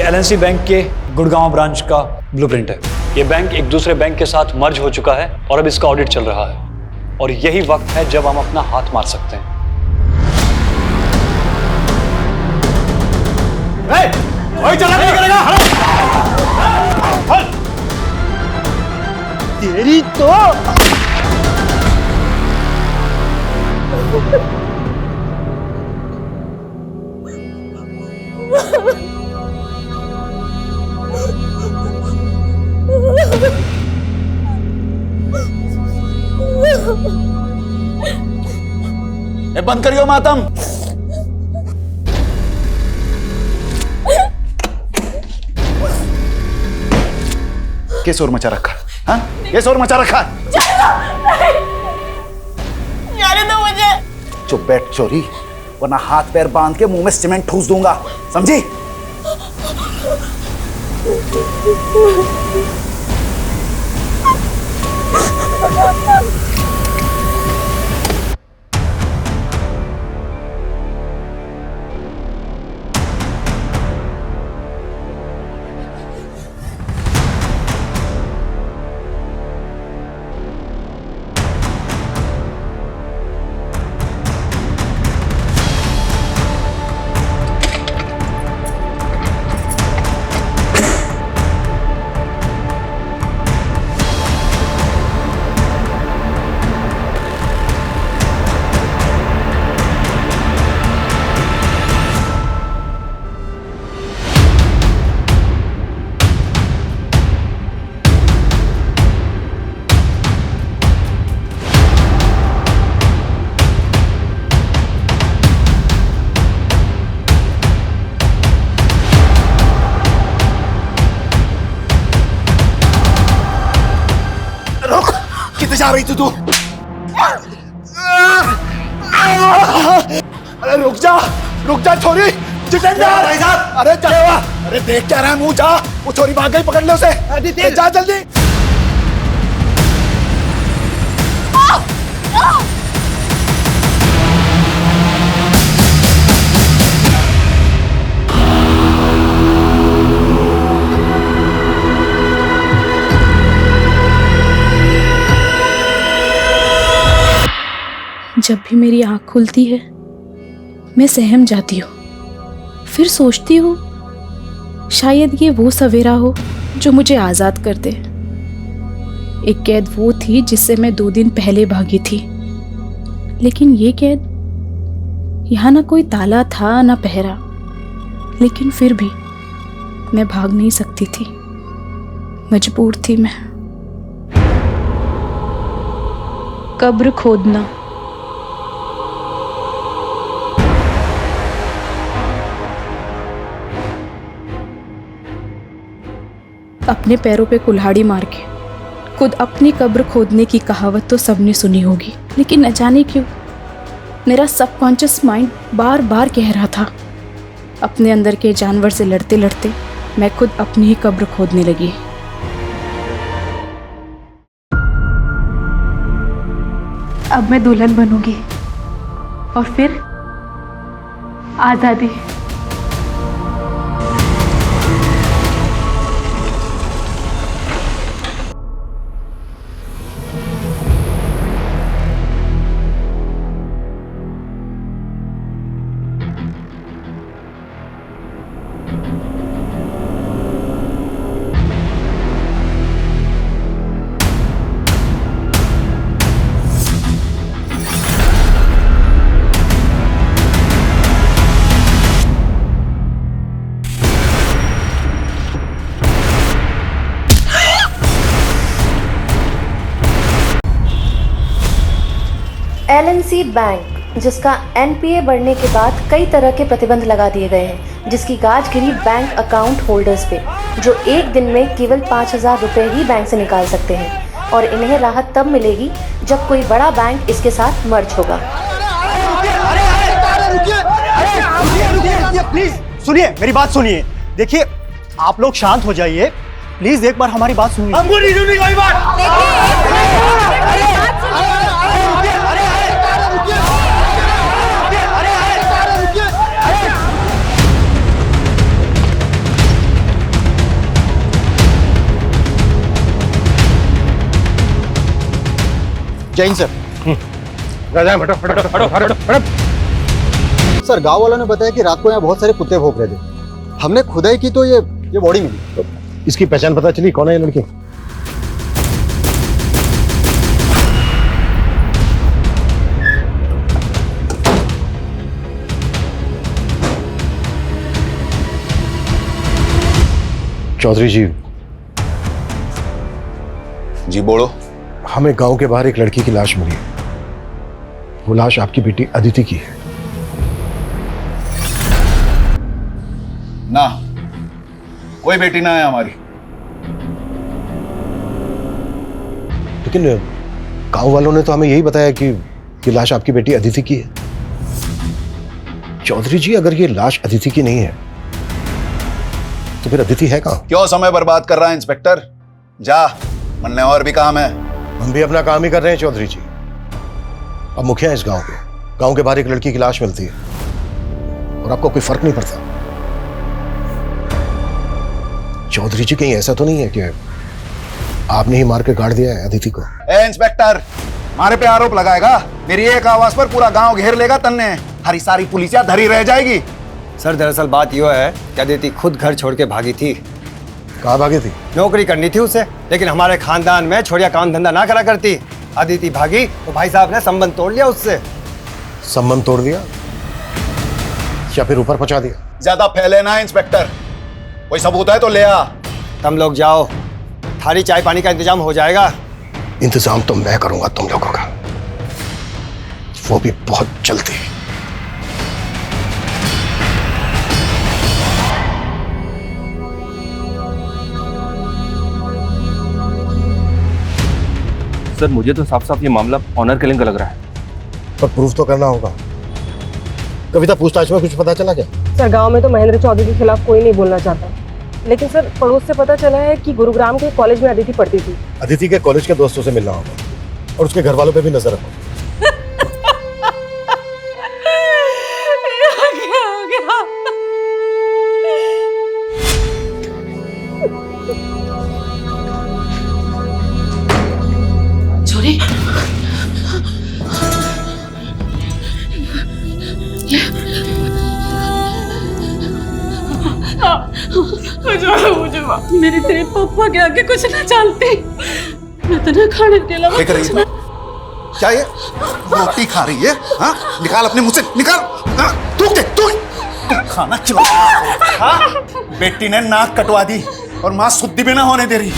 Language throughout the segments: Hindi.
एलएनसी बैंक के गुड़गांव ब्रांच का ब्लूप्रिंट है। ये बैंक एक दूसरे बैंक के साथ मर्ज हो चुका है और अब इसका ऑडिट चल रहा है और यही वक्त है जब हम अपना हाथ मार सकते हैं। कोई चला नहीं करेगा। तेरी तो बंद करियो मातम। क्या शोर मचा रखा? हाँ, ये शोर मचा रखा? जाने दो मुझे। चुप बैठ चोरी, वरना हाथ पैर बांध के मुंह में सीमेंट ठूस दूंगा, समझी? जा रही थी तू? अरे रुक जा छोरी। जितेंद्र भाई साहब, अरे चले हुआ, अरे देख क्या रहा है, मुंह जा। वो छोरी भाग गई, पकड़ ले उसे। जा जल्दी। जब भी मेरी आँख खुलती है मैं सहम जाती हूँ। फिर सोचती हूँ शायद ये वो सवेरा हो जो मुझे आज़ाद कर दे। एक कैद वो थी जिससे मैं 2 दिन पहले भागी थी, लेकिन ये कैद यहाँ ना कोई ताला था ना पहरा, लेकिन फिर भी मैं भाग नहीं सकती थी, मजबूर थी मैं। कब्र खोदना। अपने पैरों पे कुल्हाड़ी मार के खुद अपनी कब्र खोदने की कहावत तो सबने सुनी होगी, लेकिन न जाने क्यों मेरा सबकॉन्शियस माइंड बार बार कह रहा था, अपने अंदर के जानवर से लड़ते लड़ते मैं खुद अपनी ही कब्र खोदने लगी। अब मैं दुल्हन बनूंगी और फिर आज़ादी। एलएनसी बैंक, जिसका एनपीए बढ़ने के बाद कई तरह के प्रतिबंध लगा दिए गए हैं, जिसकी गाज गिरी बैंक अकाउंट होल्डर्स पे, जो एक दिन में केवल 5,000 रुपये ही बैंक से निकाल सकते हैं, और इन्हें राहत तब मिलेगी जब कोई बड़ा बैंक इसके साथ मर्ज होगा। प्लीज सुनिए, मेरी बात सुनिए। देखिए, आप लोग शांत हो जाइए प्लीज, एक बार हमारी बात सुनिए। हमको नहीं सुननी कोई बात। जैन सर। सर गांव वालों ने बताया कि रात को यहाँ बहुत सारे कुत्ते भौंक रहे थे। हमने खुदाई की तो ये बॉडी मिली। इसकी पहचान पता चली? कौन है ये लड़की? चौधरी जी। जी बोलो। हमें गांव के बाहर एक लड़की की लाश मिली है। वो लाश आपकी बेटी अदिति की है। ना, कोई बेटी ना है हमारी। लेकिन गांव वालों ने तो हमें यही बताया कि लाश आपकी बेटी अदिति की है। चौधरी जी, अगर ये लाश अदिति की नहीं है तो फिर अदिति है कहां? क्यों समय बर्बाद कर रहा है इंस्पेक्टर? जा, मनने और भी काम है। हम भी अपना काम ही कर रहे हैं चौधरी जी। अब मुखिया है इस गांव के। गांव के बाहर एक लड़की की लाश मिलती है और आपको कोई फर्क नहीं पड़ता। चौधरी जी, कहीं ऐसा तो नहीं है कि आपने ही मार के गाड़ दिया है अदिति को? ए इंस्पेक्टर, मारे पे आरोप लगाएगा? मेरी एक आवाज पर पूरा गांव घेर लेगा तन्ने। हरी सारी पुलिसिया धरी रह जाएगी। सर दरअसल बात यह है कि अदिति खुद घर छोड़ के भागी थी। कहाँ भागी थी? नौकरी करनी थी उसे, लेकिन हमारे खानदान में छोड़िया काम धंधा ना करा करती। अदिति भागी तो भाई साहब ने संबंध तोड़ लिया उससे। संबंध तोड़ दिया या फिर ऊपर पहुंचा दिया? ज्यादा फैले ना इंस्पेक्टर। कोई सबूत है तो ले आ। तुम लोग जाओ, थाली चाय पानी का इंतजाम हो जाएगा। इंतजाम तो मैं करूंगा तुम लोगों का, वो भी बहुत जल्दी। सर मुझे तो साफ साफ ये मामला ऑनर किलिंग का लग रहा है। पर प्रूफ तो करना होगा। कविता, पूछताछ में कुछ पता चला क्या? सर गांव में तो महेंद्र चौधरी के खिलाफ कोई नहीं बोलना चाहता, लेकिन सर पड़ोस से पता चला है कि गुरुग्राम के कॉलेज में अदिति पढ़ती थी। अदिति के कॉलेज के दोस्तों से मिलना होगा और उसके घर वालों पे भी नजर रखो। छोरी मुझे मेरे तेरे पापा के आगे कुछ ना जानती। मैं तो ना खाने के अलावा क्या कर रही है? क्या ये रोटी खा रही है? हाँ, निकाल अपने मुंह से, निकाल। हाँ, तू खाना खिला। हाँ, बेटी ने नाक कटवा दी और माँ शुद्धि भी ना होने दे रही।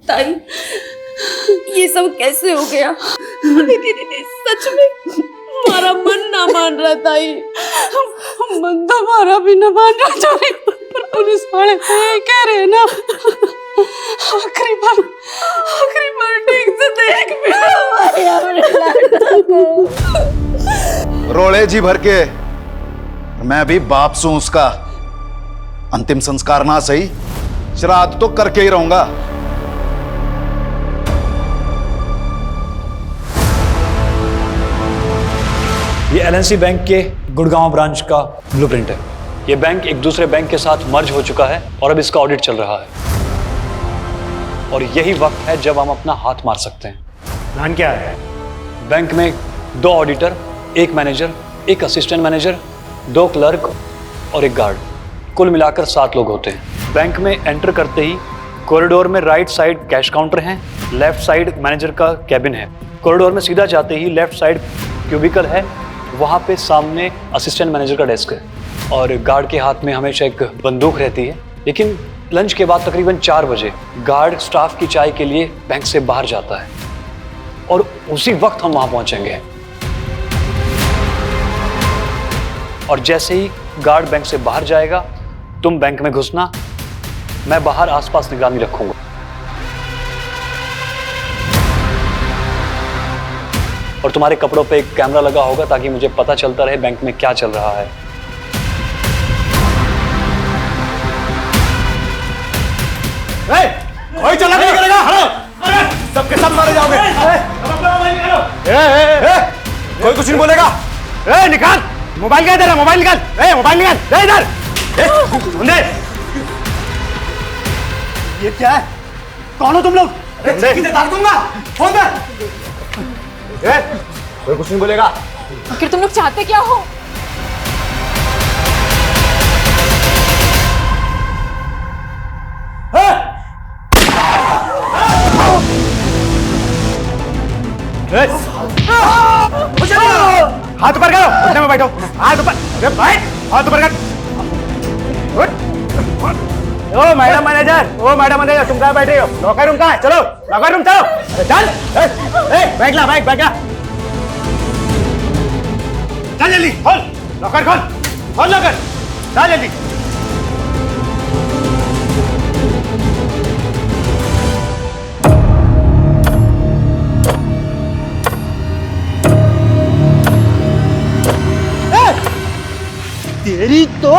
ताई, ये सब कैसे हो गया? दीदी सच में हमारा मन ना मान रहा। ताई, मन तो हमारा भी ना मान रहा। पर पुलिस वाले तो ये कह रहे हैं ना, आखिरी बार ठीक से देख भी हमारे अपने लड़का को। रोले जी भर के, मैं भी बाप सू उसका। अंतिम संस्कार ना सही, श्राद्ध तो करके ही रहूंगा। ये एलएनसी बैंक के गुड़गांव ब्रांच का ब्लूप्रिंट है। ये बैंक एक दूसरे बैंक के साथ मर्ज हो चुका है और अब इसका ऑडिट चल रहा है। और यही वक्त है जब हम अपना हाथ मार सकते हैं। प्लान क्या है? बैंक में 2 auditor, 1 manager, 1 assistant manager, 2 clerk और 1 गार्ड, कुल मिलाकर 7 लोग होते हैं। बैंक में एंटर करते ही कॉरिडोर में राइट साइड कैश काउंटर है, लेफ्ट साइड मैनेजर का कैबिन है। कॉरिडोर में सीधा जाते ही लेफ्ट साइड क्यूबिकल है, वहाँ पे सामने असिस्टेंट मैनेजर का डेस्क है और गार्ड के हाथ में हमेशा एक बंदूक रहती है। लेकिन लंच के बाद तकरीबन 4 बजे गार्ड स्टाफ की चाय के लिए बैंक से बाहर जाता है और उसी वक्त हम वहाँ पहुँचेंगे। और जैसे ही गार्ड बैंक से बाहर जाएगा, तुम बैंक में घुसना, मैं बाहर आसपास निगरानी रखूंगा। और तुम्हारे कपड़ों पे एक कैमरा लगा होगा ताकि मुझे पता चलता रहे बैंक में क्या चल रहा है। कोई चला नहीं करेगा। अरे सबके सब मारे जाओगे। कोई कुछ नहीं बोलेगा। निकाल मोबाइल, क्या तेरा मोबाइल निकाल। मोबाइल निकाल इधर। ये क्या है? कौन हो तुम लोग? दाग दूंगा। फोन कर। कोई कुछ नहीं बोलेगा। आखिर तुम लोग चाहते क्या हो? हाथ ऊपर करो, घुटने में बैठो। हाथ ऊपर, अरे बैठ, हाथ ऊपर कर। ओ मैडम मैनेजर, तुम कहाँ बैठे हो? लॉकर रूम कहाँ है? चलो लॉकर रूम चलो। अरे चल, बैठ ला, बैठ ला। चल जल्दी, खोल लॉकर, खोल लॉकर, चल जल्दी। तेरी तो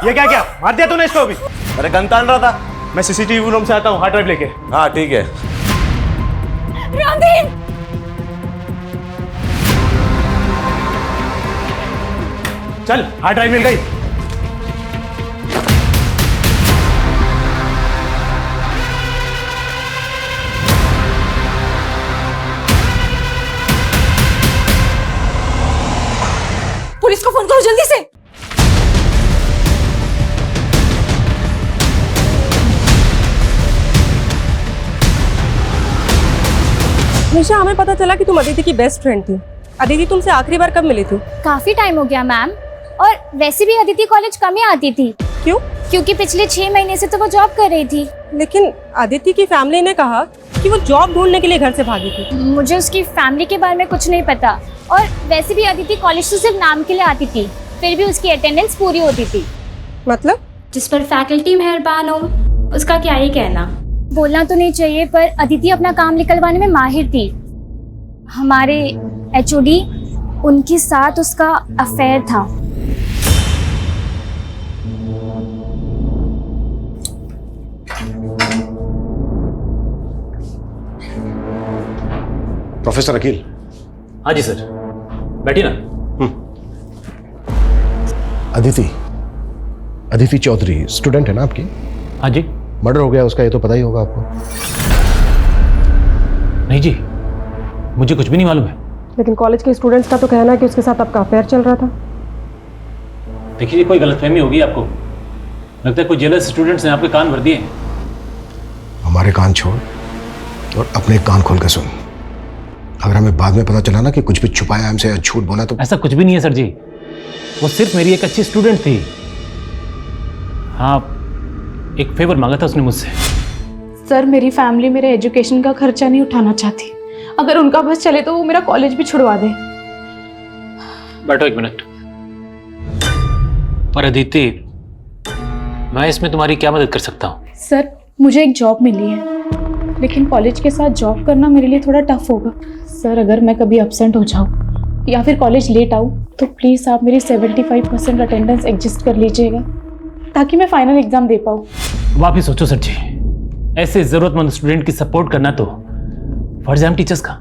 ये क्या मार दिया तूने इसको? अभी अरे गन तान रहा था। मैं सीसीटीवी रूम से आता हूँ, हार्ड ड्राइव लेके। हाँ ठीक है। रांधीन! चल, हार्ड ड्राइव मिल गई। पुलिस को फोन करो जल्दी से। निशा, हमें पता चला कि तुम अदिति की बेस्ट फ्रेंड थी। अदिति तुमसे आखिरी बार कब मिली थी? काफी टाइम हो गया मैम, और वैसे भी अदिति कॉलेज कम ही आती थी। क्यों? क्योंकि पिछले 6 महीने से तो वो जॉब कर रही थी। लेकिन अदिति की फैमिली ने कहा कि वो जॉब ढूंढने के लिए घर से भागी थी। मुझे उसकी फैमिली के बारे में कुछ नहीं पता, और वैसे भी अदिति कॉलेज तो सिर्फ नाम के लिए आती थी, फिर भी उसकी अटेंडेंस पूरी होती थी। मतलब? जिस पर फैकल्टी मेहरबान हो, उसका क्या ही कहना। बोलना तो नहीं चाहिए, पर अदिति अपना काम निकलवाने में माहिर थी। हमारे HOD, उनके साथ उसका अफेयर था। प्रोफेसर अकील। हाँ जी सर, बैठिए ना। अदिति चौधरी स्टूडेंट है ना आपकी? हाँ जी। मर्डर हो गया उसका, ये तो पता ही होगा आपको। नहीं जी, मुझे कुछ भी नहीं मालूम है। लेकिन कॉलेज के स्टूडेंट्स का तो कहना है कि उसके साथ आपका अफेयर चल रहा था। देखिए, कोई गलतफहमी होगी आपको। लगता है कोई जेलस स्टूडेंट्स ने आपके कान भर दिए। हमारे कान छोड़ और अपने कान खोल के सुन। अगर हमें बाद में पता चला ना कि कुछ भी छुपाया हमसे या झूठ बोला तो। ऐसा कुछ भी नहीं है सर जी, वो सिर्फ मेरी एक अच्छी स्टूडेंट थी। हाँ, एक फेवर मांगा था उसने मुझसे। सर, मेरी फैमिली मेरे एजुकेशन का खर्चा नहीं उठाना चाहती। अगर उनका बस चले तो वो मेरा कॉलेज भी छुड़वा दे। बैठो एक मिनट। पर अदिति, मैं इसमें तुम्हारी क्या मदद कर सकता हूँ? सर, मुझे एक जॉब मिली है, लेकिन कॉलेज के साथ जॉब करना मेरे लिए थोड़ा टफ होगा। सर, अगर मैं कभी एब्सेंट हो जाऊँ या फिर कॉलेज लेट आऊँ तो प्लीज़ आप मेरी 75% अटेंडेंस एडजस्ट कर लीजिएगा, ताकि मैं फाइनल एग्जाम दे पाऊँ। वापिस सोचो सर जी, ऐसे जरूरतमंद स्टूडेंट की सपोर्ट करना तो फर्ज है हम टीचर्स का।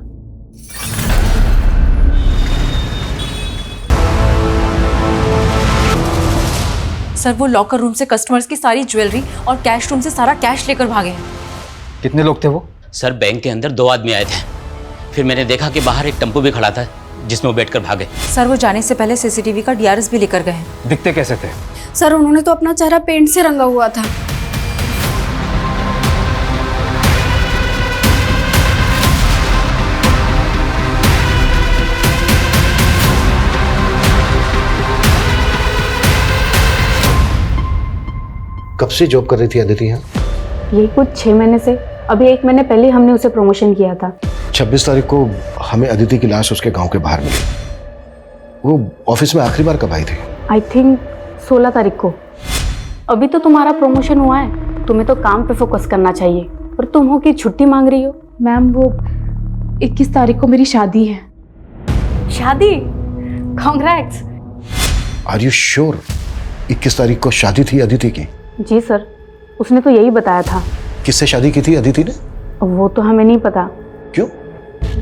सर, वो लॉकर रूम से कस्टमर्स की सारी ज्वेलरी और कैश रूम से सारा कैश लेकर भागे हैं। कितने लोग थे वो? सर, बैंक के अंदर 2 आदमी आए थे, फिर मैंने देखा कि बाहर एक टेम्पो भी खड़ा था जिसमें वो बैठकर भागे। सर, वो जाने से पहले CCTV का DRS भी लेकर गए हैं। दिखते कैसे थे? सर, उन्होंने तो अपना चेहरा पेंट से रंगा हुआ था। कब से जॉब कर रही थी अदिति यहाँ? ये कुछ 6 महीने से। अभी 1 महीने पहले हमने उसे प्रमोशन किया था। 26 तारीख को हमें अदिति की लाश उसके गांव के बाहर मिली। वो ऑफिस में आखिरी बार कब आई थी? आई थिंक 16 तारीख को। अभी तो तुम्हारा प्रमोशन हुआ है, तुम्हें तो काम पे फोकस करना चाहिए, और तुम हो कि छुट्टी मांग रही हो। मैम, वो 21 तारीख को मेरी शादी है। शादी? कांग्रेट्स। आर यू श्योर 21 तारीख को शादी थी अदिति की? जी सर, उसने तो यही बताया था। किससे शादी की थी अदिति ने? वो तो हमें नहीं पता। क्यों?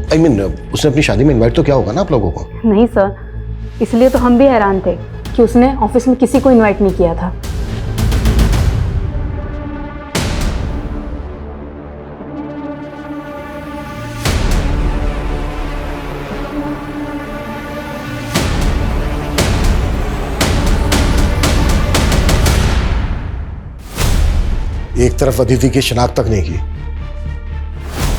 I mean, उसने अपनी शादी में इनवाइट तो किया होगा ना आप लोगों को? नहीं सर, इसलिए तो हम भी हैरान थे कि उसने ऑफिस में किसी को इनवाइट नहीं किया था। एक तरफ अदिति की शिनाख्त तक नहीं की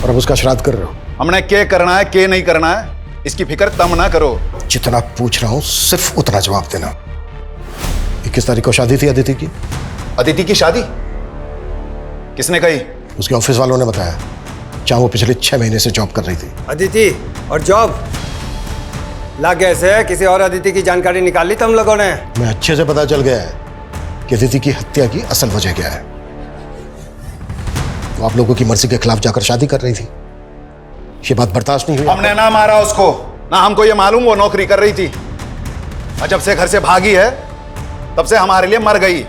और अब उसका श्राद्ध कर रहे हो। हमने क्या करना है क्या नहीं करना है इसकी फिक्र तम ना करो। जितना पूछ रहा हूं सिर्फ उतना जवाब देना। 21 तारीख को शादी थी अदिति की। अदिति की शादी किसने कही? उसके ऑफिस वालों ने बताया, चाहे वो पिछले 6 महीने से जॉब कर रही थी। अदिति और जॉब लग गए से किसी और अदिति की जानकारी निकाल ली तुम लोगों ने? मैं अच्छे से पता चल गया है कि अदिति की हत्या की असल वजह क्या है। वो आप लोगों की मर्जी के खिलाफ जाकर शादी कर रही थी। ये बात बर्दाश्त नहीं हुई। हमने ना मारा उसको, ना हमको ये मालूम वो नौकरी कर रही थी। और जब से घर से भागी है तब से हमारे लिए मर गई।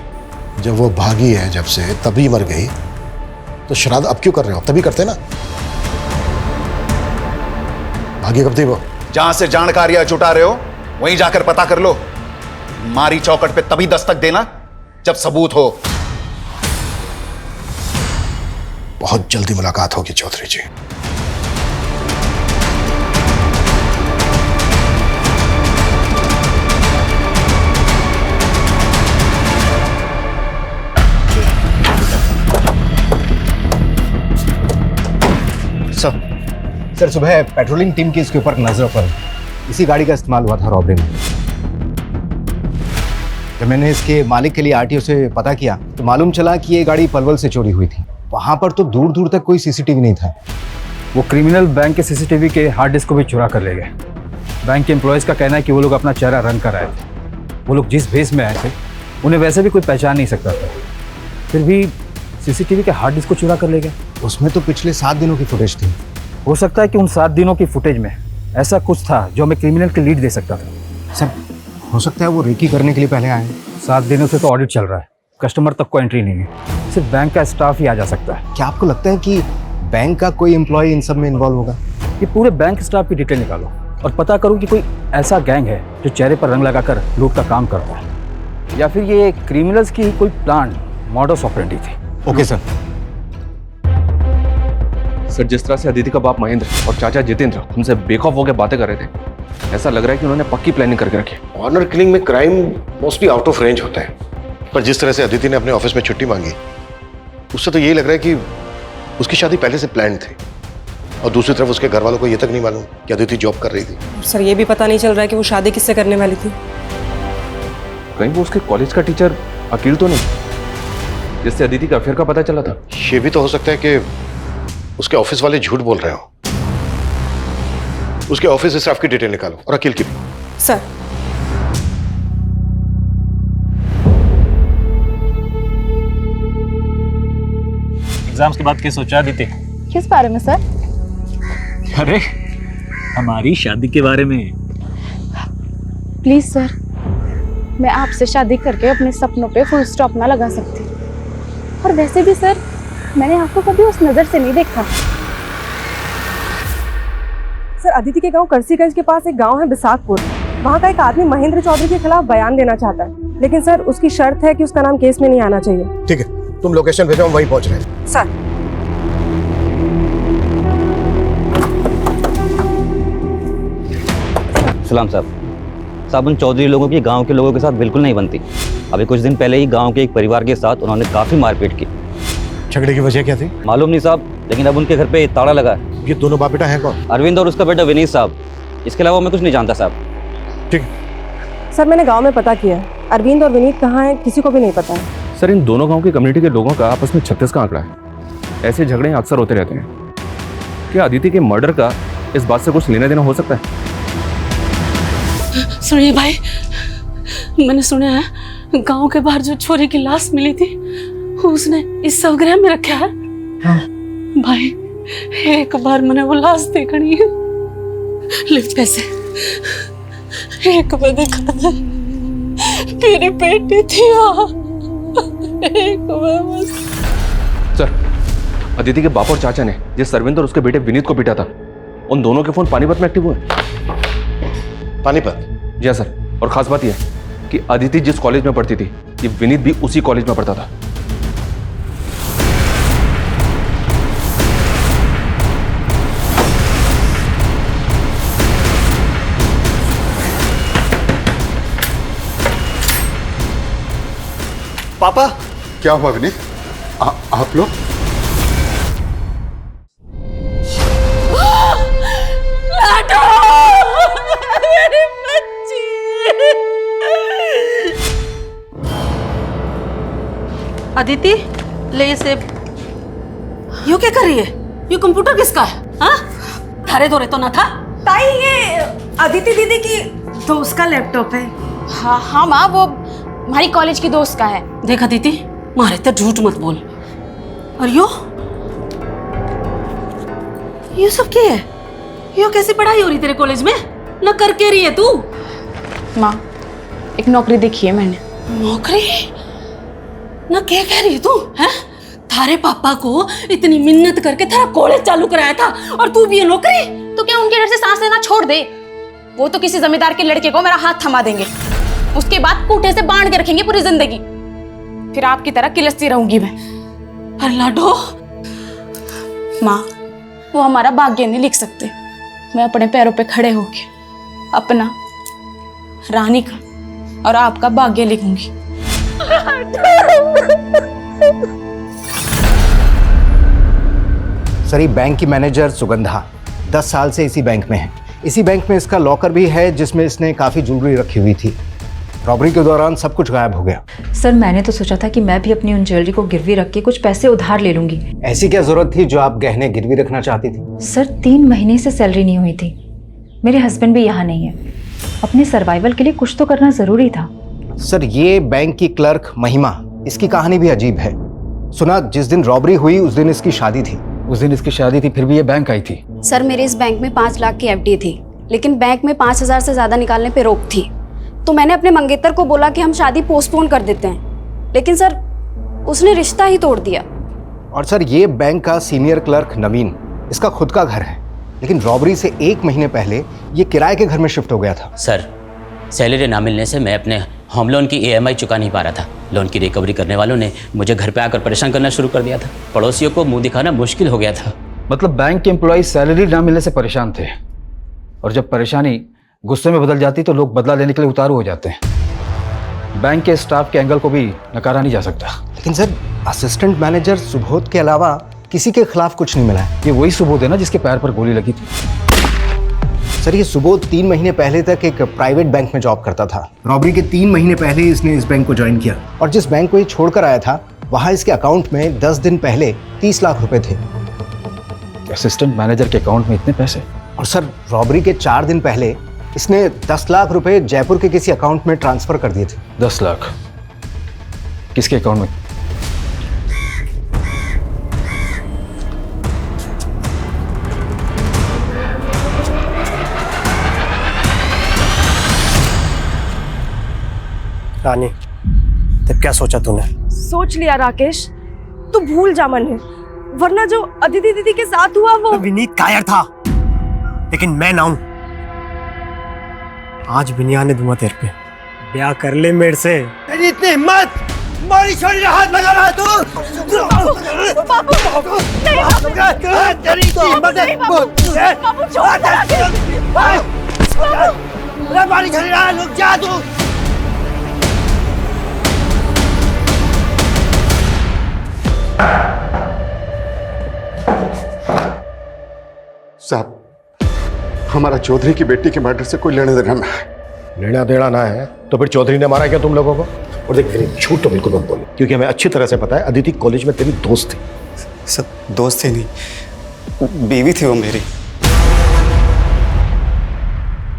जब वो भागी है जब से तभी मर गई, तो श्राद्ध अब क्यों कर रहे हो? तभी करते ना। भागी कब थी वो? जहां से जानकारियां जुटा रहे हो वहीं जाकर पता कर लो। मारी चौकट पे तभी दस्तक देना जब सबूत हो। बहुत जल्दी मुलाकात होगी चौधरी जी। सर सुबह पेट्रोलिंग टीम की इसके ऊपर नजर पर इसी गाड़ी का इस्तेमाल हुआ था रॉबरी में। जब मैंने इसके मालिक के लिए आरटीओ से पता किया तो मालूम चला कि ये गाड़ी पलवल से चोरी हुई थी। वहां पर तो दूर दूर तक कोई सीसीटीवी नहीं था। वो क्रिमिनल बैंक के सीसीटीवी के हार्ड डिस्क को भी चुरा कर ले गए। बैंक के एम्प्लॉयज का कहना है कि वो लोग अपना चेहरा रंग कर आए थे। वो लोग जिस भेस में आए थे उन्हें वैसे भी कोई पहचान नहीं सकता था, फिर भी सीसीटीवी के हार्ड डिस्क को चुरा कर ले गए। उसमें तो पिछले 7 दिनों की फुटेज थी। हो सकता है कि उन 7 दिनों की फुटेज में ऐसा कुछ था जो हमें क्रिमिनल की लीड दे सकता था। सर हो सकता है वो रेकी करने के लिए पहले आए। 7 दिनों से तो ऑडिट चल रहा है, कस्टमर तक को एंट्री नहीं है, सिर्फ बैंक का स्टाफ ही आ जा सकता है। क्या आपको लगता है कि बैंक का कोई एम्प्लॉय इन सब में इन्वॉल्व होगा? ये पूरे बैंक स्टाफ की डिटेल निकालो और पता करो कि कोई ऐसा गैंग है जो चेहरे पर रंग लगाकर लूट का काम करता है, या फिर ये क्रिमिनल्स की कोई प्लान मॉडस ऑपरेंडी थी। Okay sir. सर जिस तरह से अदिति का बाप महेंद्र और चाचा जितेंद्र हमसे बेखौफ होकर बातें कर रहे थे, ऐसा लग रहा है कि उन्होंने पक्की प्लानिंग करके रखी। ऑनर किलिंग में crime mostly out of range होता है, पर जिस तरह से अदिति ने अपने ऑफिस में छुट्टी मांगी उससे तो यही लग रहा है कि उसकी शादी पहले से प्लान थी। और दूसरी तरफ उसके घर वालों को ये तक नहीं मालूम कि अदिति जॉब कर रही थी। सर ये भी पता नहीं चल रहा है कि वो शादी किससे करने वाली थी। कहीं वो उसके कॉलेज का टीचर अकील तो नहीं, जिससे अदिति का अफेयर का पता चला था? ये भी तो हो सकता है कि उसके ऑफिस वाले झूठ बोल रहे हो। उसके ऑफिस स्टाफ की डिटेल निकालो और अकील की भी। सर एग्जाम्स के बाद क्या सोचा अदिति? किस बारे में सर? अरे हमारी शादी के बारे में। प्लीज सर, मैं आपसे शादी करके अपने सपनों पे फुल स्टॉप ना लगा सकती। और वैसे भी सर मैंने आपको कभी उस नजर से नहीं देखा। सर अदिति के गांव करसीगंज के पास एक गांव है बिसाकपुर। वहां का एक आदमी महेंद्र चौधरी के खिलाफ बयान देना चाहता है, लेकिन सर उसकी शर्त है कि उसका नाम केस में नहीं आना चाहिए। ठीक है, तुम लोकेशन भेजो, हम वहीं पहुंच रहे हैं। सर सलाम साहब उन चौधरी लोगों की गांव के लोगों के साथ बिल्कुल नहीं बनती। अभी कुछ दिन पहले ही गांव के एक परिवार के साथ उन्होंने काफी मारपीट की। झगड़े की वजह क्या थी? मालूम नहीं साहब, लेकिन अब उनके घर पे ताला लगा है। ये दोनों बाप बेटा हैं कौन? अरविंद और उसका बेटा विनीत साहब। इसके अलावा मैं कुछ नहीं जानता साहब। ठीक सर मैंने गांव में पता किया, अरविंद और विनीत कहाँ हैं किसी को भी नहीं पता है। सर इन दोनों गांव की कम्युनिटी के लोगों का आपस में 36 का आंकड़ा है। ऐसे झगड़े अक्सर होते रहते हैं। क्या अदिति के मर्डर का इस बात से कुछ लेना देना हो सकता है? सुनिए भाई, मैंने सुना है गांव के बाहर जो छोरी की लाश मिली थी उसने इस शवगृह में रखा है। भाई एक बार मैंने वो लाश देखनी है। ले पैसे, एक बार देखा था मेरी बेटी थी वहाँ, एक बार बस। सर अदिति के बाप और चाचा ने जिस सरविंद और उसके बेटे विनीत को पीटा था, उन दोनों के फोन पानीपत में एक्टिव हुए। पानीपत? जी हाँ सर, और खास बात यह है कि अदिति जिस कॉलेज में पढ़ती थी, ये विनीत भी उसी कॉलेज में पढ़ता था। पापा क्या हुआ विनीत? आप लोग? अदिति, ले इसे। यू क्या कर रही है? ये कंप्यूटर किसका है? हाँ? थारे धोरे तो ना था? ताई, ये अदिति दीदी की दोस्त का लैपटॉप है। हाँ हाँ माँ, वो हमारी कॉलेज की दोस्त का है। देख अदिति, मारे तो झूठ मत बोल। और ये सब क्या है? यो कैसी पढ़ाई हो रही तेरे कॉलेज में? ना करके रही है तू? माँ, एक नौकरी देखी है मैंने। नौकरी? ना क्या कह रही है तू? हैं? थारे पापा को इतनी मिन्नत करके थारा कॉलेज चालू कराया था और तू भी ये नौकरी? तो क्या उनके डर से सांस लेना छोड़ दे? वो तो किसी जमींदार के लड़के को मेरा हाथ थमा देंगे, उसके बाद कूटे से बांध के रखेंगे पूरी जिंदगी। फिर आपकी तरह किलसती रहूंगी मैं। पर लाडो, माँ, वो हमारा भाग्य नहीं लिख सकते। मैं अपने पैरों पे खड़े होके अपना, रानी का और आपका भाग्य लिखूंगी। सर, ये बैंक की मैनेजर सुगंधा 10 साल से इसी बैंक में है। इसी बैंक में इसका लॉकर भी है जिसमें इसने काफ़ी ज्वेलरी रखी हुई थी। रॉबरी के दौरान सब कुछ गायब हो गया। सर, मैंने तो सोचा था कि मैं भी अपनी उन ज्वेलरी को गिरवी रख के कुछ पैसे उधार ले लूंगी। ऐसी क्या जरूरत थी जो आप गहने गिरवी रखना चाहती थी? सर, 3 महीने से सैलरी नहीं हुई थी। मेरे हस्बैंड भी यहाँ नहीं है। अपने सर्वाइवल के लिए कुछ तो करना जरूरी था। सर, ये बैंक की क्लर्क महिमा, इसकी कहानी भी अजीब है। सुना जिस दिन रॉबरी हुई उस दिन इसकी शादी थी। उस दिन इसकी शादी थी, फिर भी ये बैंक आई थी। सर, मेरे इस बैंक में 5 लाख की एफडी थी, लेकिन बैंक में 5,000 से ज्यादा निकालने पे रोक थी। तो मैंने अपने मंगेतर को बोला कि हम शादी पोस्टपोन कर देते हैं, लेकिन सर उसने रिश्ता ही तोड़ दिया। और सर, ये बैंक का सीनियर क्लर्क नवीन, इसका खुद का घर है, लेकिन रॉबरी से 1 महीने पहले ये किराए के घर में शिफ्ट हो गया था। सर, सैलरी ना मिलने से मैं अपने होम लोन की EMI चुका नहीं पा रहा था। लोन की रिकवरी करने वालों ने मुझे घर पे आकर परेशान करना शुरू कर दिया था। पड़ोसियों को मुंह दिखाना मुश्किल हो गया था। मतलब बैंक के एम्प्लॉय सैलरी ना मिलने से परेशान थे, और जब परेशानी गुस्से में बदल जाती तो लोग बदला लेने के लिए उतारू हो जाते हैं। बैंक के स्टाफ के एंगल को भी नकारा नहीं जा सकता। लेकिन सर, असिस्टेंट मैनेजर सुबोध के अलावा किसी के खिलाफ कुछ नहीं मिला है। ये वही सुबोध है ना जिसके पैर पर गोली लगी थी? सर, ये सुबोध 3 महीने पहले तक एक प्राइवेट बैंक में जॉब करता था। रॉबरी के 3 महीने पहले इसने इस बैंक को ज्वाइन किया, और जिस बैंक को ये छोड़कर आया था वहां इसके अकाउंट में 10 दिन पहले 30 लाख रुपए थे। असिस्टेंट मैनेजर के अकाउंट में इतने पैसे? और सर, रॉबरी के 4 दिन पहले इसने 10 लाख रुपए जयपुर के किसी अकाउंट में ट्रांसफर कर दिए थे। 10 लाख किसके अकाउंट में? रानी, तब क्या सोचा तूने? सोच लिया राकेश, तू भूल जा मन है, वरना जो अदिति दीदी के साथ हुआ वो। विनीत कायर था, लेकिन मैं ना हूं। आज बिनिया ने दूंगा तेरे पे। ब्याह कर ले मेरे से। तेरी इतनी हिम्मत, मारी छोरी ने हाथ लगा रहा तू। बाबू, नहीं बाबू, तेरी इतनी हिम्मत है। बाबू छोड़ दे। मारी छोरी रहा, रुक जा तू। साहब, हमारा चौधरी की बेटी के मर्डर से कोई लेना देना ना है। लेना देना ना है तो फिर चौधरी ने मारा क्या तुम लोगों को? और देख, मेरी झूठ तो बिल्कुल मत बोलो, क्योंकि हमें अच्छी तरह से पता है अदिति कॉलेज में तेरी दोस्त थी। सब दोस्त थे नहीं, बीवी थी वो मेरी।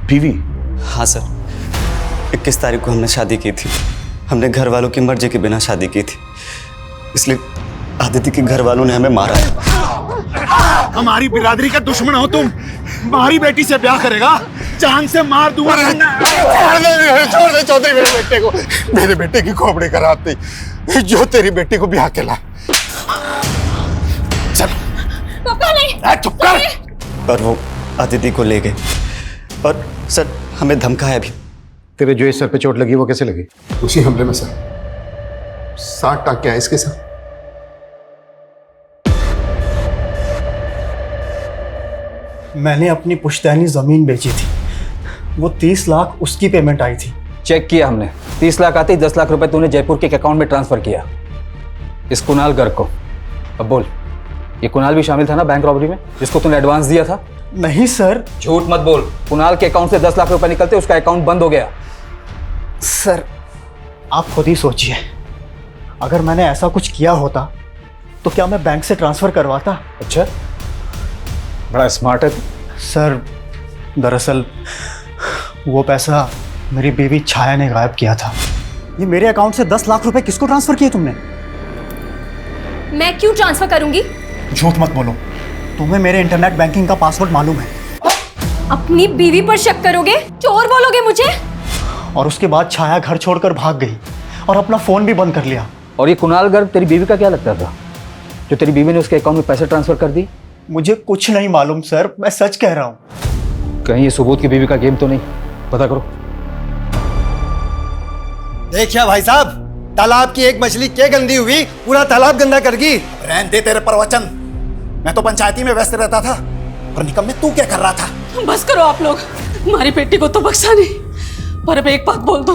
बीवी? हाँ सर, 21 तारीख को हमने शादी की थी। हमने घर वालों की मर्जी के बिना शादी की थी, इसलिए अदिति के घर वालों ने हमें मारा है। हमारी बिरादरी का दुश्मन हो तुम। हमारी बेटी से ब्याह करेगा, जान से मार दूंगा। छोड़ दे चौधरी मेरे बेटे को। मेरे बेटे की खोपड़ी कराती जो तेरी बेटी को ब्याह के ला। चल पापा नहीं। चुप कर। पर वो अदिति को ले गए और सर हमें धमकाया भी तेरे जो इस सर पे चोट लगी वो कैसे लगी? उसी हमले में सर 60 टाके आए इसके सर। मैंने अपनी पुश्तैनी ज़मीन बेची थी, वो 30 लाख उसकी पेमेंट आई थी। चेक किया हमने, 30 लाख आते ही 10 लाख रुपए तूने जयपुर के एक अकाउंट में ट्रांसफर किया इस कुणाल गर्ग को। अब बोल, ये कुणाल भी शामिल था ना बैंक रॉबरी में, जिसको तूने एडवांस दिया था? नहीं सर। झूठ मत बोल। कुणाल के अकाउंट से 10 लाख रुपए निकलते उसका अकाउंट बंद हो गया। सर आप खुद ही सोचिए, अगर मैंने ऐसा कुछ किया होता तो क्या मैं बैंक से ट्रांसफर करवाता? अच्छा, बड़ा स्मार्ट है तू। सर दरअसल वो पैसा मेरी बीवी छाया ने गायब किया था। ये मेरे अकाउंट से 10 लाख रुपए किसको ट्रांसफर किए तुमने? मैं क्यों ट्रांसफर करूंगी? झूठ मत बोलो, तुम्हें मेरे इंटरनेट बैंकिंग का पासवर्ड मालूम है। अपनी बीवी पर शक करोगे? चोर बोलोगे मुझे? और उसके बाद छाया घर छोड़कर भाग गई और अपना फोन भी बंद कर लिया। और ये कुणाल गर्ग तेरी बीवी का क्या लगता था, जो तेरी बीवी ने उसके अकाउंट में पैसे ट्रांसफर कर दी? मुझे कुछ नहीं मालूम सर, मैं सच कह रहा हूँ। कहीं ये सुबोध की बीवी का गेम तो नहीं? पता करो। देखिए भाई साहब, तालाब की एक मछली क्या गंदी हुई, पूरा तालाब गंदा कर दी। रहने दे तेरे प्रवचन, मैं तो पंचायती में व्यस्त रहता था, पर निकम में तू क्या कर रहा था? बस करो आप लोग, हमारी बेटी को तो बख्शा नहीं, पर अब एक बात बोल दो,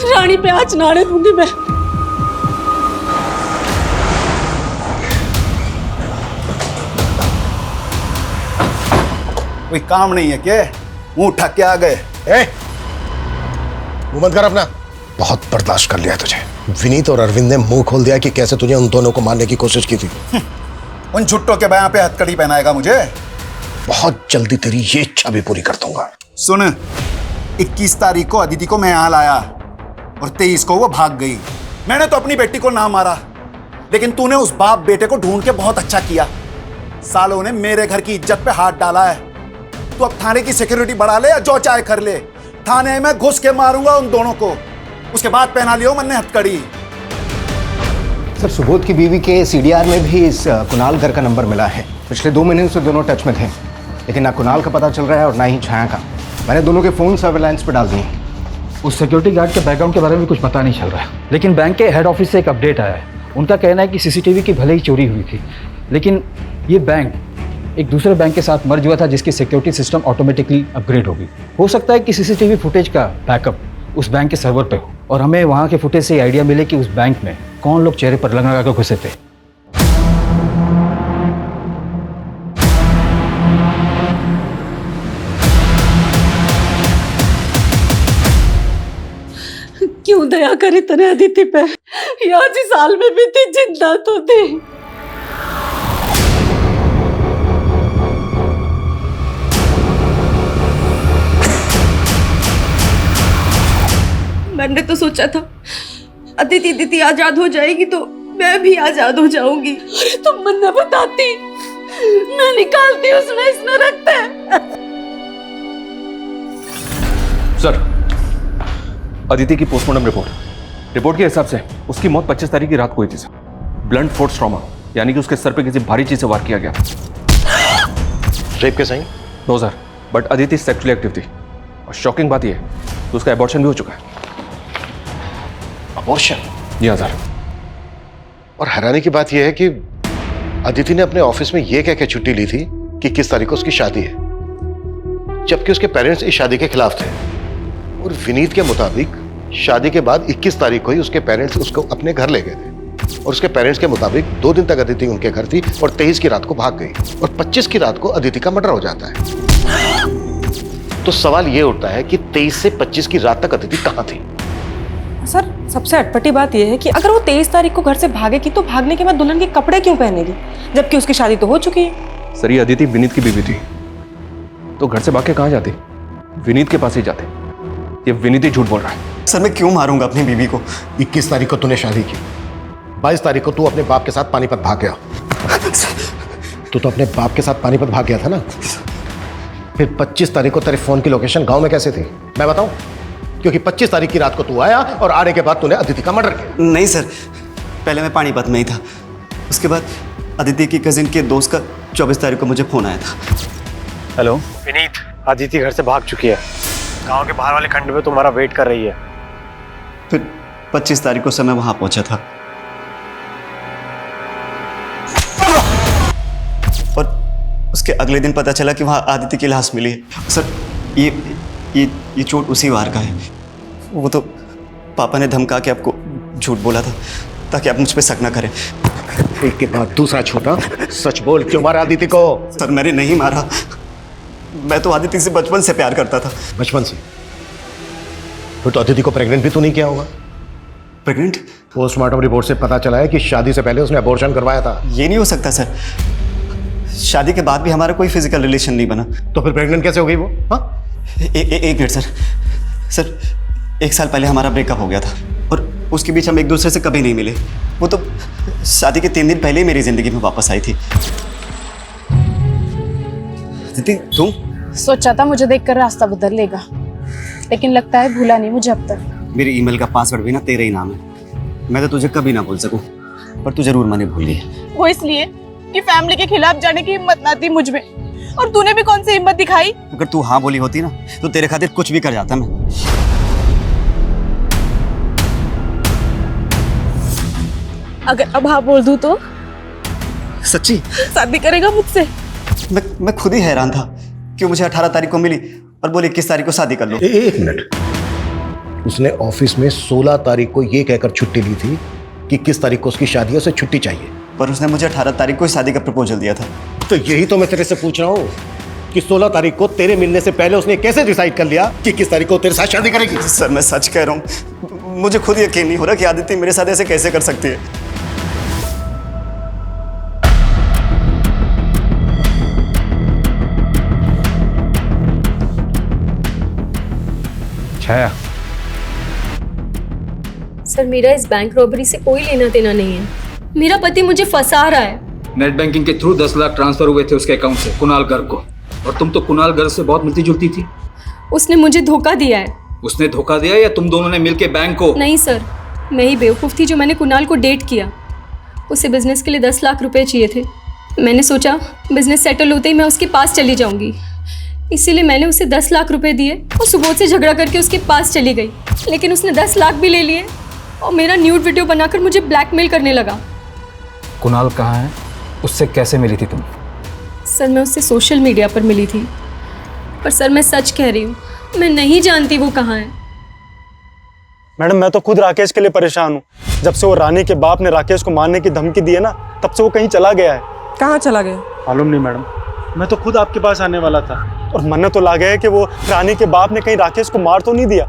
रानी पे आज नाड़े दूंगी मैं। कोई काम नहीं है क्या? मुंह उठा के आ गए। मुंह बंद कर अपना। बहुत बर्दाश्त कर लिया तुझे। विनीत और अरविंद ने मुंह खोल दिया कि कैसे तुझे उन दोनों को मारने की कोशिश की थी। उन झुट्टों के बयां पे हथकड़ी पहनाएगा मुझे? बहुत जल्दी तेरी ये इच्छा भी पूरी कर दूंगा। सुन, 21 तारीख को अदिति को मैं यहाँ लाया और 23 को वो भाग गई। मैंने तो अपनी बेटी को ना मारा, लेकिन तूने उस बाप बेटे को ढूंढ के बहुत अच्छा किया। सालों ने मेरे घर की इज्जत पे हाथ डाला है। तू अब थाने की सिक्योरिटी बढ़ा ले या जो चाहे कर ले, थाने में घुस के मारूंगा उन दोनों को। उसके बाद पहना लियो मैंने हथकड़ी। सर सुबोध की बीवी के सीडीआर में भी इस कुणाल गर्ग का नंबर मिला है। पिछले 2 महीने से दोनों टच में थे, लेकिन ना कुणाल का पता चल रहा है और ना ही छाया का। मैंने दोनों के फोन सर्वेलांस पे डाल दिए। उस सिक्योरिटी गार्ड के बैकग्राउंड के बारे में कुछ पता नहीं चल रहा है, लेकिन बैंक के हेड ऑफिस से एक अपडेट आया है। उनका कहना है कि सीसीटीवी की भले ही चोरी हुई थी, लेकिन ये बैंक एक दूसरे बैंक के साथ मर्ज हुआ था, जिसकी सिक्योरिटी सिस्टम ऑटोमेटिकली अपग्रेड होगी। हो सकता है कि सीसीटीवी फुटेज का बैकअप उस बैंक के सर्वर पे हो और हमें वहाँ के फुटेज से आइडिया मिले कि उस बैंक में कौन लोग चेहरे पर रंग लगा कर घुसे थे। क्यों दया करे तने अदिति पे? यार जी साल में भी थी, जिंदा तो थी। मैंने तो सोचा था अदिति दीदी आजाद हो जाएगी तो मैं भी आजाद हो जाऊंगी। अरे तुम मन न बताती, मैं निकालती उसमें इसमें रखते हैं। सर, अदिति की पोस्टमार्टम रिपोर्ट के हिसाब से उसकी मौत 25 तारीख की रात को हुई थी सर। ब्लंट फोर्स ट्रॉमा, यानी कि उसके सर पे किसी भारी चीज से वार किया गया था। रेप के sign? No sir, but Aditi sexually active थी और शॉकिंग बात यह है कि उसका एबॉर्शन भी हो चुका है। अबॉर्शन? जी हाँ सर। और हैरानी की बात यह है कि अदिति ने अपने ऑफिस में यह कह के छुट्टी ली थी कि किस तारीख को उसकी शादी है, जबकि उसके पेरेंट्स इस शादी के खिलाफ थे। और विनीत के मुताबिक शादी के बाद 21 तारीख को ही उसके पेरेंट्स उसको अपने घर ले गए थे और उसके पेरेंट्स के मुताबिक 2 दिन तक अदिति उनके घर थी और 23 की रात को भाग गई और 25 की रात को अदिति का मर्डर हो जाता है। तो सवाल यह उठता है कि 23 से 25 की रात तक अदिति कहां थी? सर सबसे अटपटी बात यह है कि अगर वो 23 तारीख को घर से भागेगी तो भागने के बाद दुल्हन के कपड़े क्यों पहनेगी, जबकि उसकी शादी तो हो चुकी है। सर, ये अदिति विनीत की बीवी थी, तो घर से भाग के कहां जाती? विनीत के पास ही जाते। ये विनीत ही झूठ बोल रहा है। सर मैं क्यों मारूंगा अपनी बीवी को? 21 तारीख को तूने शादी की, 22 तारीख को तू अपने बाप के साथ पानीपत भाग गया। तू तो अपने बाप के साथ पानीपत भाग गया था ना? फिर 25 तारीख को तेरे फोन की लोकेशन गांव में कैसे थी मैं बताऊं? क्योंकि 25 तारीख की रात को तू आया और आने के बाद तूने अदिति का मर्डर किया। नहीं सर, पहले मैं पानीपत में ही था, उसके बाद अदिति की कजिन के दोस्त का 24 तारीख को मुझे फोन आया था। हेलो विनीत, अदिति घर से भाग चुकी है। गांव के बाहर वाले खंड में तुम्हारा वेट कर रही है। फिर 25 तारीख को समय वहां पहुंचा था और उसके अगले दिन पता चला कि वहां आदित्य की लाश मिली है। सर ये चोट उसी वार का है। वो तो पापा ने धमका के आपको झूठ बोला था ताकि आप मुझ पे शक ना करें। एक के बाद दूसरा छोटा सच बोल, क्यों मारा आदित्य को? सर मैंने नहीं मारा, मैं तो आदित्य से बचपन से प्यार करता था। बचपन से? फिर तो आदित्य को प्रेग्नेंट भी तो नहीं किया होगा? प्रेग्नेंट? पोस्टमार्टम रिपोर्ट से पता चला है कि शादी से पहले उसने अबॉर्शन करवाया था। ये नहीं हो सकता सर, शादी के बाद भी हमारा कोई फिजिकल रिलेशन नहीं बना। तो फिर प्रेग्नेंट कैसे हो गई वो? एक मिनट सर 1 साल पहले हमारा ब्रेकअप हो गया था और उसके बीच हम एक दूसरे से कभी नहीं मिले। वो तो शादी के 3 दिन पहले ही मेरी जिंदगी में वापस आई थी। दीदी तुम? सोचा था मुझे देखकर रास्ता बदल लेगा, लेकिन लगता है भूला नहीं मुझे अब तक। मेरी ईमेल का पासवर्ड भी ना तेरे ही नाम है। मैं तो तुझे कभी ना भूल सकूं, पर तू जरूर मैंने भूल गई। वो इसलिए कि फैमिली के खिलाफ जाने की हिम्मत ना थी मुझ में, और तूने भी कौन सी हिम्मत दिखाई? अगर तू हाँ बोली होती ना तो तेरे खातिर कुछ भी कर जाता मैं। अगर अब हाँ बोल दूं तो? सच्ची? शादी करेगा मुझसे? मैं खुद ही हैरान था कि मुझे 18 तारीख को मिली और बोले 21 तारीख को शादी कर लो। एक मिनट, उसने ऑफिस में 16 तारीख को ये कहकर छुट्टी ली थी कि 21 तारीख को उसकी शादी है, उसे छुट्टी चाहिए। पर उसने मुझे 18 तारीख को शादी का प्रपोजल दिया था। तो यही तो मैं तेरे से पूछ रहा हूँ कि 16 तारीख को तेरे मिलने से पहले उसने कैसे डिसाइड कर लिया कि 21 तारीख को तेरे साथ शादी करेगी? सर मैं सच कह रहा हूँ, मुझे खुद यकीन नहीं हो रहा कि आदित्य मेरे साथ ऐसे कैसे कर सकती है। छाया, सर मेरा इस बैंक रॉबरी से कोई लेना देना नहीं है। मेरा पति मुझे फंसा रहा है। नेट बैंकिंग के थ्रू 10 लाख ट्रांसफर हुए थे उसके अकाउंट से कुणाल गर्ग को, और तुम तो कुणाल गर्ग से बहुत मिलती जुलती थी। उसने मुझे धोखा दिया है। उसने धोखा दिया या तुम दोनों ने मिलके बैंक को? नहीं सर, मैं ही बेवकूफ़ थी जो मैंने कुणाल को डेट किया। उसे बिजनेस के लिए 10 लाख रुपए चाहिए थे। मैंने सोचा बिजनेस सेटल होते ही मैं उसके पास चली जाऊंगी, इसीलिए मैंने उसे 10 लाख रुपए दिए और सुबोध से झगड़ा करके उसके पास चली गई। लेकिन उसने 10 लाख भी ले लिए और मेरा न्यूड वीडियो बनाकर मुझे ब्लैकमेल करने लगा। कुणाल कहाँ है? उससे कैसे मिली थी तुम? सर मैं उससे सोशल मीडिया पर मिली थी, पर सर मैं सच कह रही हूँ, मैं नहीं जानती वो कहाँ है। मैडम मैं तो खुद राकेश के लिए परेशान हूँ। जब से वो रानी के बाप ने राकेश को मारने की धमकी दी है ना, तब से वो कहीं चला गया है। कहाँ चला गया? मालूम नहीं मैडम, मैं तो खुद आपके पास आने वाला था और मन तो ला गया है कि वो रानी के बाप ने कहीं राकेश को मार तो नहीं दिया।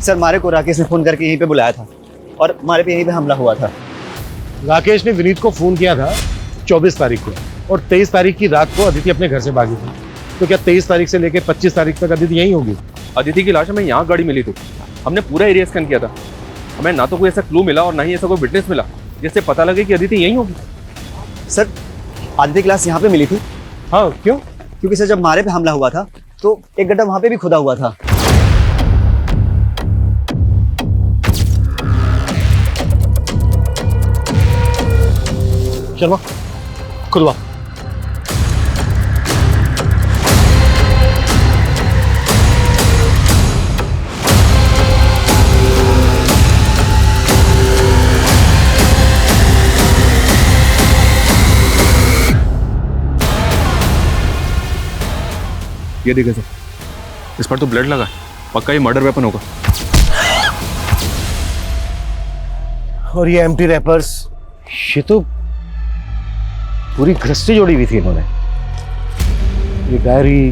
सर मारे को राकेश ने फोन करके यहीं पे बुलाया था और मारे पे यहीं पे हमला हुआ था। राकेश ने विनीत को फोन किया था 24 तारीख को, और 23 तारीख की रात को अदिति अपने घर से भागी थी। तो क्या 23 तारीख से लेकर 25 तारीख तक अदिति यहीं होगी? अदिति की लाश हमें यहाँ गाड़ी मिली थी। हमने पूरा एरिया स्कैन किया था। हमें ना तो कोई ऐसा क्लू मिला और ना ही ऐसा कोई विटनेस मिला जिससे पता लगे कि अदिति यहीं होगी। सर आदित्य की लाश यहाँ पे मिली थी। हाँ क्यों? क्योंकि सर जब मारे पे हमला हुआ था तो एक गड्ढा वहां पे भी खुदा हुआ था। शर्मा खुलवा। ये देखिए सर, इस पर तो ब्लड लगा है। पक्का ये मर्डर वेपन होगा। और ये एम्प्टी रैपर्स, ये तो पूरी गृहस्थी जोड़ी हुई थी इन्होंने। ये डायरी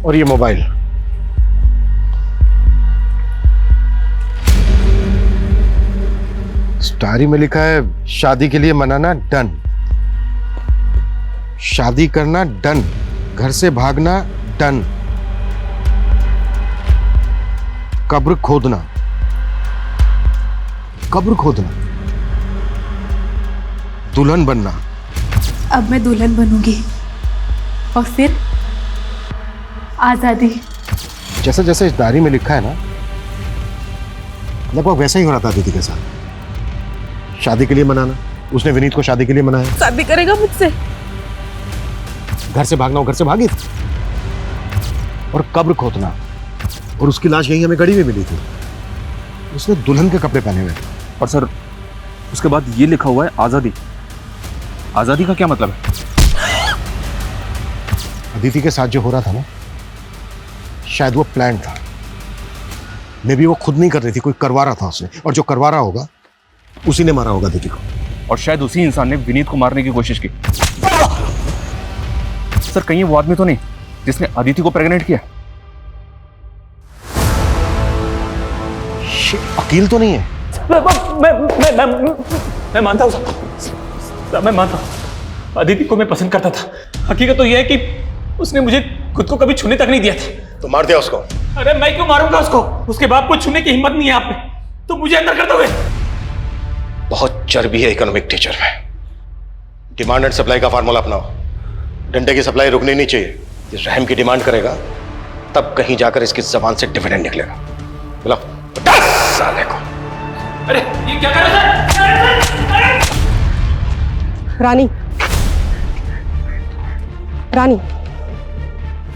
और ये मोबाइल। इस डायरी में लिखा है शादी के लिए मनाना डन, शादी करना डन, घर से भागना डन, कब्र खोदना, कब्र खोदना, दुल्हन बनना। अब मैं दुल्हन बनूंगी और फिर आजादी। जैसे जैसे इस डायरी में लिखा है ना, लगभग वैसा ही हो रहा था अदिति के साथ। शादी के लिए मनाना, उसने विनीत को शादी के लिए मनाया। शादी करेगा मुझसे? घर से भागना, वो घर से भागी थी। और कब्र खोदना, और उसकी लाश यही हमें गड़ी में मिली थी। उसने दुल्हन के कपड़े पहने हुए थे। और सर उसके बाद ये लिखा हुआ है आज़ादी। आज़ादी का क्या मतलब है? अदिति के साथ जो हो रहा था ना, शायद वो प्लान था। मे बी वो खुद नहीं कर रही थी, कोई करवा रहा था उसने, और जो करवा रहा होगा उसी ने मारा होगा अदिति को। और शायद उसी इंसान ने विनीत को मारने की कोशिश की। सर कहीं वो आदमी तो नहीं जिसने अदिति को प्रेग्नेंट किया? अकील तो नहीं है? मैं मानता हूँ सर, मैं मानता हूँ अदिति को मैं पसंद करता था। हकीकत तो यह है कि उसने मुझे खुद को कभी छूने तक नहीं दिया था। तो मार दिया उसको? अरे मैं क्यों मारूंगा उसको? उसके बाप को छूने की हिम्मत नहीं है आप में, तो मुझे अंदर कर दोगे? बहुत चर्बी है इकोनॉमिक टीचर में। डिमांड एंड सप्लाई का फार्मूला अपनाओ। डंडे की सप्लाई रुकनी नहीं चाहिए। ये रहम की डिमांड करेगा तब कहीं जाकर इसकी जबान से डिविडेंड निकलेगा। बोला 10 साल को। अरे ये क्या कर रहे हैं? रानी, रानी,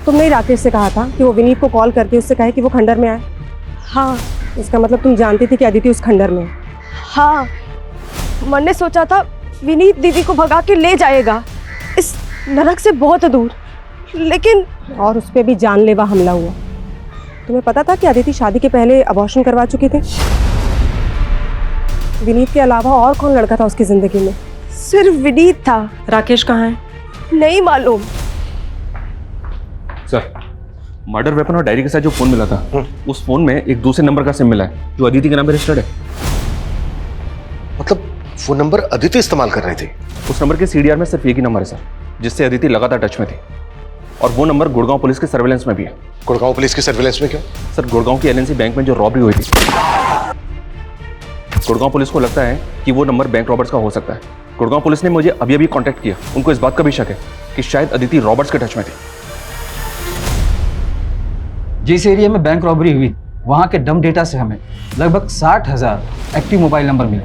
तुमने राकेश से कहा था कि वो विनीत को कॉल करके उससे कहे कि वो खंडर में आए। हाँ। इसका मतलब तुम जानती थी कि अदिति उस खंडर में है। हाँ, मैंने सोचा था विनीत दीदी को भगा के ले जाएगा इस नरक से बहुत दूर, लेकिन और उस पर भी जानलेवा हमला हुआ। तुम्हें पता था कि अदिति शादी के पहले अबॉर्शन करवा चुकी थी? विनीत के अलावा और कौन लड़का था उसकी जिंदगी में? सिर्फ विनीत था। राकेश कहाँ है? नहीं मालूम। सर मर्डर वेपन और डायरी के साथ जो फोन मिला था, उस फोन में एक दूसरे नंबर का सिम मिला है जो अदिति के नाम पे रजिस्टर्ड है। मतलब फोन नंबर अदिति इस्तेमाल कर रही थी? उस नंबर के सीडीआर में सिर्फ एक ही नंबर है सर, जिससे अदिति लगातार टच में थी। और वो नंबर गुड़गांव पुलिस के सर्वेलेंस में भी है। गुड़गांव पुलिस की सर्वेलेंस में क्यों? सर गुड़गांव की एलएनसी बैंक में जो रॉबरी हुई थी, गुड़गांव पुलिस को लगता है कि वो नंबर बैंक रॉबर्ट्स का हो सकता है। गुड़गांव पुलिस ने मुझे अभी अभी कांटेक्ट किया। उनको इस बात का भी शक है कि शायद अदिति रॉबर्ट्स के टच में थी। जिस एरिया में बैंक रॉबरी हुई वहाँ के डम डेटा से हमें लगभग 60,000 एक्टिव मोबाइल नंबर मिले,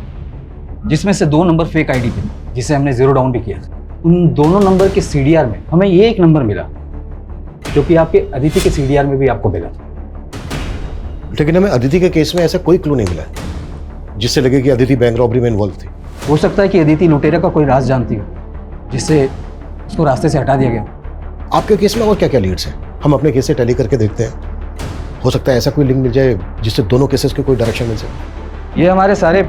जिसमें से 2 नंबर फेक आईडी थे जिसे हमने जीरो डाउन भी किया था। उन दोनों नंबर के सीडीआर में हमें ये एक नंबर मिला जो कि आपके अदिति के सीडीआर में भी आपको मिला था। लेकिन हमें अदिति के केस में ऐसा कोई क्लू नहीं मिला जिससे लगे कि अदिति बैंक रॉबरी में इन्वॉल्व थी। हो सकता है कि अदिति लुटेरा का कोई राज जानती हो जिससे उसको रास्ते से हटा दिया गया। आपके केस में और क्या क्या लीड्स हैं? हम अपने केस से टैली करके देखते हैं। हो सकता है ऐसा कोई लिंक मिल जाए जिससे दोनों केसेस के कोई डायरेक्शन मिल सके। ये हमारे सारे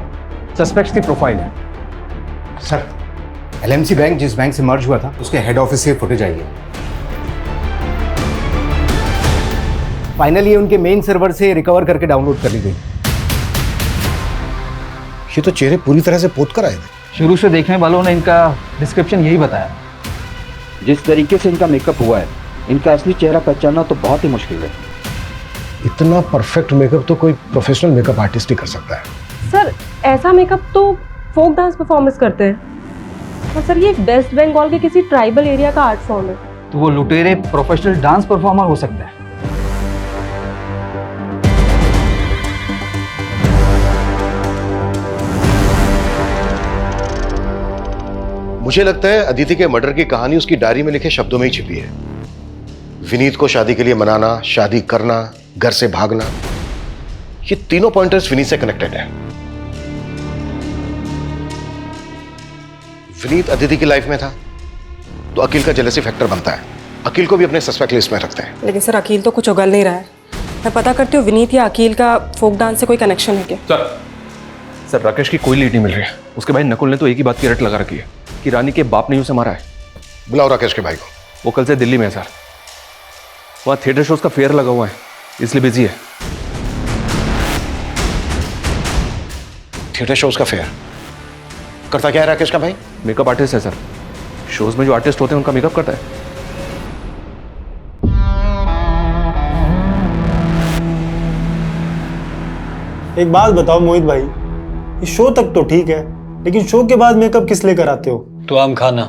सस्पेक्ट्स की प्रोफाइल है। सर, एलएमसी बैंक जिस बैंक से मर्ज हुआ था उसके हेड ऑफिस से फुटेज आई है। फाइनली ये उनके मेन सर्वर से रिकवर करके डाउनलोड कर ली गई। ये तो चेहरे पूरी तरह से पोत कर आए थे। शुरू से देखने वालों ने इनका डिस्क्रिप्शन यही बताया। जिस तरीके से इनका मेकअप हुआ है, इनका असली चेहरा पहचानना तो बहुत ही मुश्किल है। इतना परफेक्ट मेकअप तो कोई प्रोफेशनल मेकअप आर्टिस्ट ही कर सकता है। सर, ऐसा मेकअप तो फोक डांस परफॉर्मेंस करते हैं। और सर, ये वेस्ट बंगाल के किसी ट्राइबल एरिया का आर्ट फॉर्म है। तो वो लुटेरे प्रोफेशनल डांस परफॉर्मर हो सकता है। मुझे लगता है अदिति के मर्डर की कहानी उसकी डायरी में लिखे शब्दों में ही छिपी है। विनीत को शादी के लिए मनाना, शादी करना, घर से भागना, ये तीनों पॉइंटर्स विनीत से कनेक्टेड है। विनीत अदिति की लाइफ में था तो अकील का जेलसी फैक्टर बनता है। अकील को भी अपने सस्पेक्ट लिस्ट में रखते हैं। लेकिन सर, अकील तो कुछ उगल नहीं रहा है। मैं पता करती हूँ विनीत या अकील का फोक डांस से कोई कनेक्शन है क्या? सर राकेश की कोई लीड नहीं मिल रही है। उसके भाई नकुल ने तो एक ही बात की रट लगा रखी है कि रानी के बाप ने उसे मारा है। बुलाओ राकेश के भाई को। वो कल से दिल्ली में है सर। वहाँ थिएटर शोज का फेयर लगा हुआ है, इसलिए बिजी है। थिएटर शोज का फेयर करता क्या है राकेश का भाई? मेकअप आर्टिस्ट है सर। शोज में जो आर्टिस्ट होते हैं उनका मेकअप करता है। एक बात बताओ मोहित भाई, ये शो तक तो ठीक है, लेकिन शो के बाद मेकअप किस लिए कराते हो? तो आम खाना,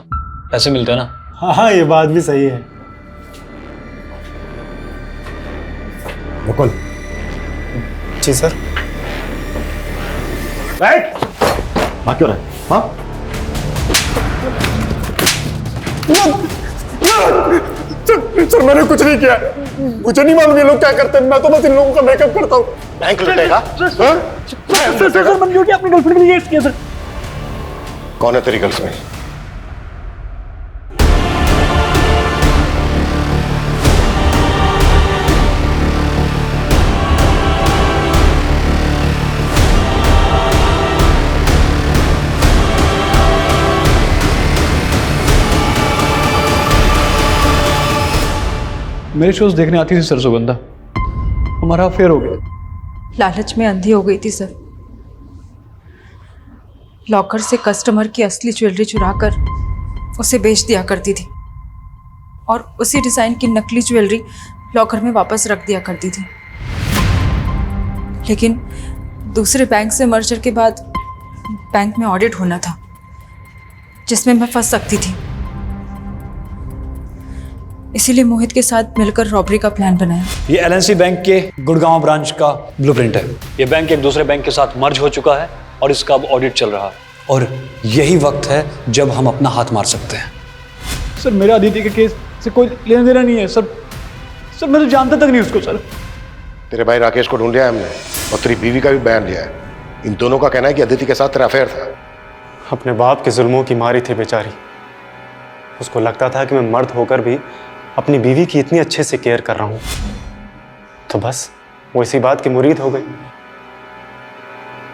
पैसे मिलते हैं ना। हाँ, ये बात भी सही है। नकुल। जी सर। बैठ। भाग क्यों रहे? हाँ? सर मैंने कुछ नहीं किया, मुझे नहीं मालूम ये लोग क्या करते हैं, मैं तो बस इन लोगों का मेकअप करता हूँ। बैंक लुटेगा? सर मैंने जो किया अपनी गर्लफ्रेंड के लिए किया सर। कौन है तेरी गर्लफ्रेंड? मेरे शोज देखने आती थी सर सुगंधा, हमारा अफेयर हो गया। लालच में अंधी हो गई थी सर। लॉकर से कस्टमर की असली ज्वेलरी चुराकर उसे बेच दिया करती थी और उसी डिजाइन की नकली ज्वेलरी लॉकर में वापस रख दिया करती थी। लेकिन दूसरे बैंक से मर्जर के बाद बैंक में ऑडिट होना था जिसमें मैं फंस सकती थी, इसीलिए मोहित के साथ मिलकर रॉबरी का प्लान बनाया। ये एलएनसी बैंक के गुड़गांव ब्रांच का ब्लूप्रिंट है। ये बैंक एक दूसरे बैंक के साथ मर्ज हो चुका है और इसका अब ऑडिट चल रहा है और यही वक्त है जब हम अपना हाथ मार सकते हैं। सर मेरा अदिति के केस से कोई लेना देना नहीं है सर। सर मैं तो जानता तक नहीं उसको सर। तेरे भाई राकेश को ढूंढ लिया है हमने और तेरी बीवी का भी बयान लिया है। इन दोनों का कहना है कि अदिति के साथ तेरा अफेयर था। अपने बाप के जुल्मों की मारी थी बेचारी। उसको लगता था कि मैं मर्द होकर भी अपनी बीवी की इतनी अच्छे से केयर कर रहा हूं, तो बस वो इसी बात की मुरीद हो गई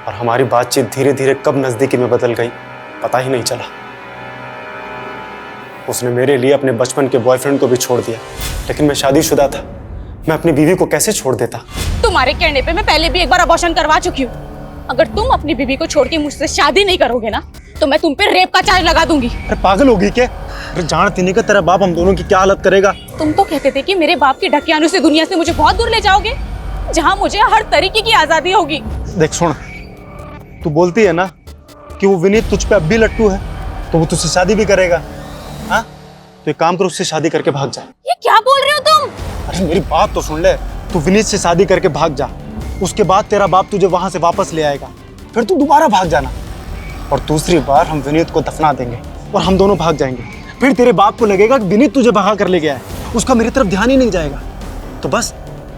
और हमारी बातचीत धीरे धीरे कब नजदीकी में बदल गई पता ही नहीं चला। उसने मेरे लिए अपने बचपन के बॉयफ्रेंड को भी छोड़ दिया, लेकिन मैं शादीशुदा था, मैं अपनी बीवी को कैसे छोड़ देता। तुम्हारे कहने पे मैं पहले भी एक बार अबॉर्शन करवा चुकी हूँ। अगर तुम अपनी बीवी को छोड़ के मुझसे शादी नहीं करोगे ना तो मैं तुम पे रेप का चार्ज लगा दूंगी। अरे पागल होगी क्या? अरे जानती नहीं कि तेरा बाप हम दोनों की क्या हालत करेगा। तुम तो कहते थे कि मेरे बाप के ढकियानों से दुनिया से मुझे बहुत दूर ले जाओगे, जहाँ मुझे हर तरीके की आजादी होगी। देख सुन, तू बोलती है ना कि वो विनीत तुझ पे अब भी लट्टू है, तो वो तुझसे शादी भी करेगा। हाँ तो एक काम कर, उससे शादी करके भाग जा। ये क्या बोल रहे हो तुम? अरे मेरी बात तो सुन ले, तू विनीत से शादी करके भाग जा, उसके बाद तेरा बाप तुझे वहां से वापस ले आएगा, फिर तू दोबारा भाग जाना और दूसरी बार हम विनीत को दफना देंगे और हम दोनों भाग जाएंगे। फिर तेरे बाप को लगेगा कि विनीत तुझे भगा कर ले गया है, उसका मेरी तरफ ध्यान ही नहीं जाएगा। तो बस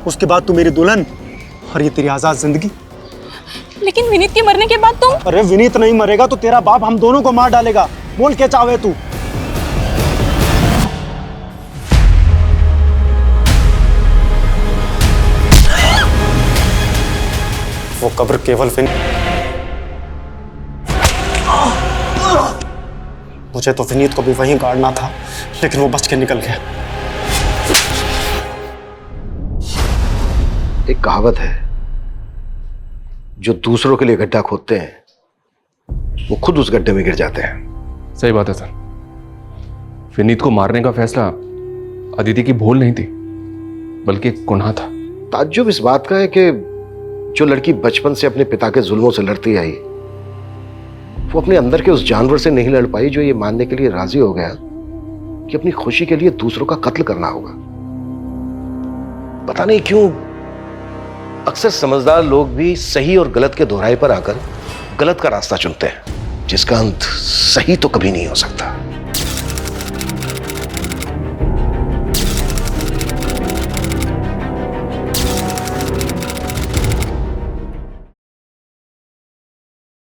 उसके बाद तू मेरी दुल्हन और ये तेरी आजाद जिंदगी। लेकिन विनीत के मरने के बाद तुम? अरे विनीत नहीं मरेगा तो तेरा बाप हम दोनों को मार डालेगा। बोल क्या चाहे तू। वो कब्र केवल मुझे तो विनीत को भी वहीं गाड़ना था, लेकिन वो बच के निकल गया। एक कहावत है, जो दूसरों के लिए गड्ढा खोदते हैं वो खुद उस गड्ढे में गिर जाते हैं। सही बात है सर। विनीत को मारने का फैसला अदिति की भूल नहीं थी, बल्कि एक गुनाह था। ताज्जुब इस बात का है कि जो लड़की बचपन से अपने पिता के जुल्मों से लड़ती आई, वो अपने अंदर के उस जानवर से नहीं लड़ पाई जो ये मानने के लिए राजी हो गया कि अपनी खुशी के लिए दूसरों का कत्ल करना होगा। पता नहीं क्यों अक्सर समझदार लोग भी सही और गलत के दोहराए पर आकर गलत का रास्ता चुनते हैं, जिसका अंत सही तो कभी नहीं हो सकता।